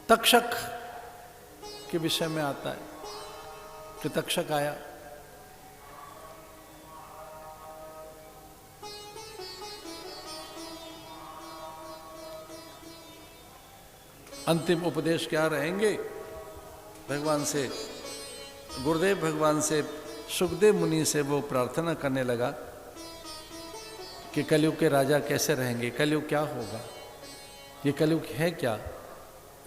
तक्षक के विषय में आता है कि तक्षक आया, अंतिम उपदेश क्या रहेंगे भगवान से, गुरुदेव भगवान से, सुखदेव मुनि से वो प्रार्थना करने लगा कि कलयुग के राजा कैसे रहेंगे, कलयुग क्या होगा, ये कलयुग है क्या।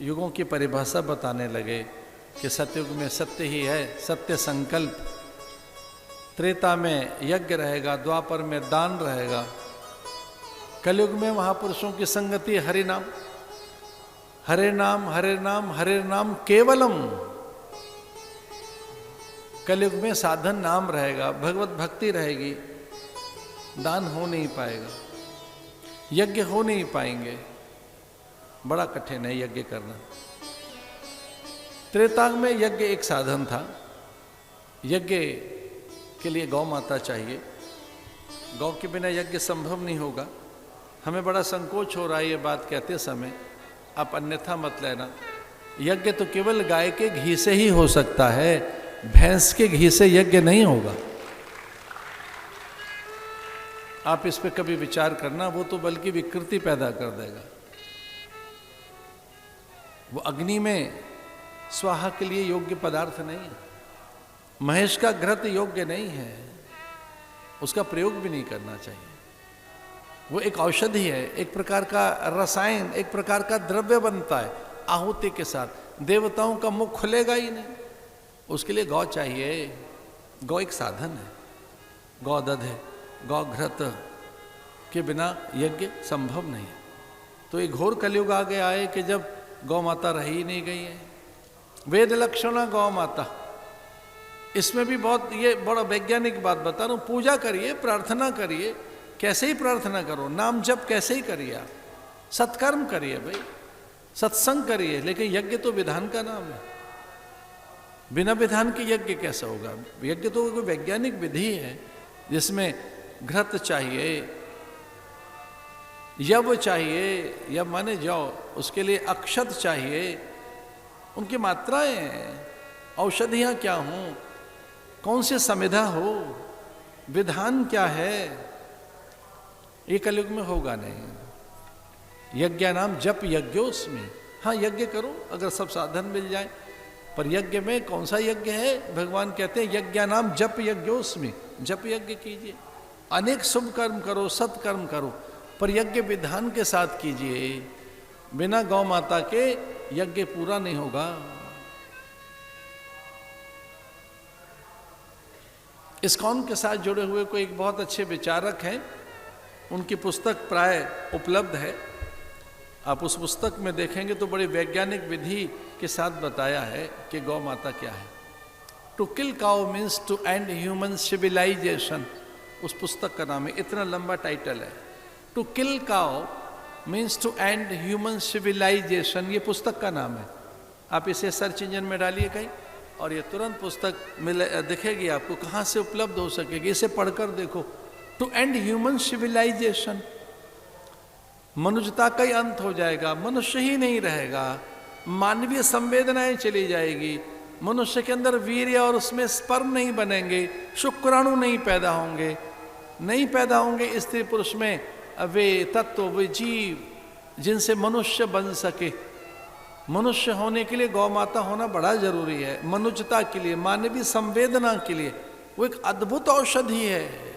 युगों की परिभाषा बताने लगे कि सतयुग में सत्य ही है, सत्य संकल्प, त्रेता में यज्ञ रहेगा, द्वापर में दान रहेगा, कलयुग में महापुरुषों की संगति हरि नाम, हरे नाम हरे नाम हरे नाम केवलम। कलयुग में साधन नाम रहेगा, भगवत भक्ति रहेगी, दान हो नहीं पाएगा, यज्ञ हो नहीं पाएंगे, बड़ा कठिन है यज्ञ करना। त्रेता में यज्ञ एक साधन था, यज्ञ के लिए गौ माता चाहिए, गौ के बिना यज्ञ संभव नहीं होगा। हमें बड़ा संकोच हो रहा है ये बात कहते समय, आप अन्यथा मत लेना। यज्ञ तो केवल गाय के घी से ही हो सकता है, भैंस के घी से यज्ञ नहीं होगा। आप इस पे कभी विचार करना, वो तो बल्कि विकृति पैदा कर देगा। वो अग्नि में स्वाहा के लिए योग्य पदार्थ नहीं है, महेश का घृत योग्य नहीं है, उसका प्रयोग भी नहीं करना चाहिए। वो एक औषधि है, एक प्रकार का रसायन, एक प्रकार का द्रव्य बनता है आहुति के साथ, देवताओं का मुख खुलेगा ही नहीं, उसके लिए गौ चाहिए। गौ एक साधन है, गौ दध है, गौ घृत के बिना यज्ञ संभव नहीं है। तो एक घोर कलयुग आगे आए कि जब गौ माता रह ही नहीं गई है। वेद लक्षणा गौ माता, इसमें भी बहुत, ये बड़ा वैज्ञानिक बात बता रहा हूं। पूजा करिए, प्रार्थना करिए, कैसे ही प्रार्थना करो, नाम जप कैसे ही करिए, आप सत्कर्म करिए भाई, सत्संग करिए, लेकिन यज्ञ तो विधान का नाम है। बिना विधान के यज्ञ कैसा होगा। यज्ञ तो कोई वैज्ञानिक विधि है जिसमें घृत चाहिए, यव चाहिए, यव माने जाओ, उसके लिए अक्षत चाहिए, उनकी मात्राएं हैं, औषधियां क्या हों, कौन सी समिधा हो, विधान क्या है, ये कलयुग में होगा नहीं। यज्ञ नाम जप यज्ञोस्मि, हाँ यज्ञ करो अगर सब साधन मिल जाए, पर यज्ञ में कौन सा यज्ञ है। भगवान कहते हैं यज्ञ नाम जप यज्ञोस्मि, जप यज्ञ कीजिए, अनेक शुभ कर्म करो, सत्कर्म करो, पर यज्ञ विधान के साथ कीजिए। बिना गौ माता के यज्ञ पूरा नहीं होगा। इस्कॉन के साथ जुड़े हुए कोई एक बहुत अच्छे विचारक हैं, उनकी पुस्तक प्राय उपलब्ध है, आप उस पुस्तक में देखेंगे तो बड़ी वैज्ञानिक विधि के साथ बताया है कि गौ माता क्या है। To kill cow means to end human civilisation, उस पुस्तक का नाम है, इतना लंबा टाइटल है। To kill cow means to end human civilisation, ये पुस्तक का नाम है। आप इसे सर्च इंजन में डालिए कहीं और ये तुरंत पुस्तक दिखेगी आपको, कहाँ से उपलब्ध हो सकेगी, इसे पढ़कर देखो। टू एंड ह्यूमन सिविलाइजेशन, मनुष्यता का ही अंत हो जाएगा, मनुष्य ही नहीं रहेगा, मानवीय संवेदनाएं चली जाएगी, मनुष्य के अंदर वीर्य और उसमें स्पर्म नहीं बनेंगे, शुक्राणु नहीं पैदा होंगे, नहीं पैदा होंगे स्त्री पुरुष में वे तत्व, वे जीव जिनसे मनुष्य बन सके। मनुष्य होने के लिए गौ माता होना बड़ा जरूरी है, मनुष्यता के लिए, मानवीय संवेदना के लिए वो एक अद्भुत औषधि है।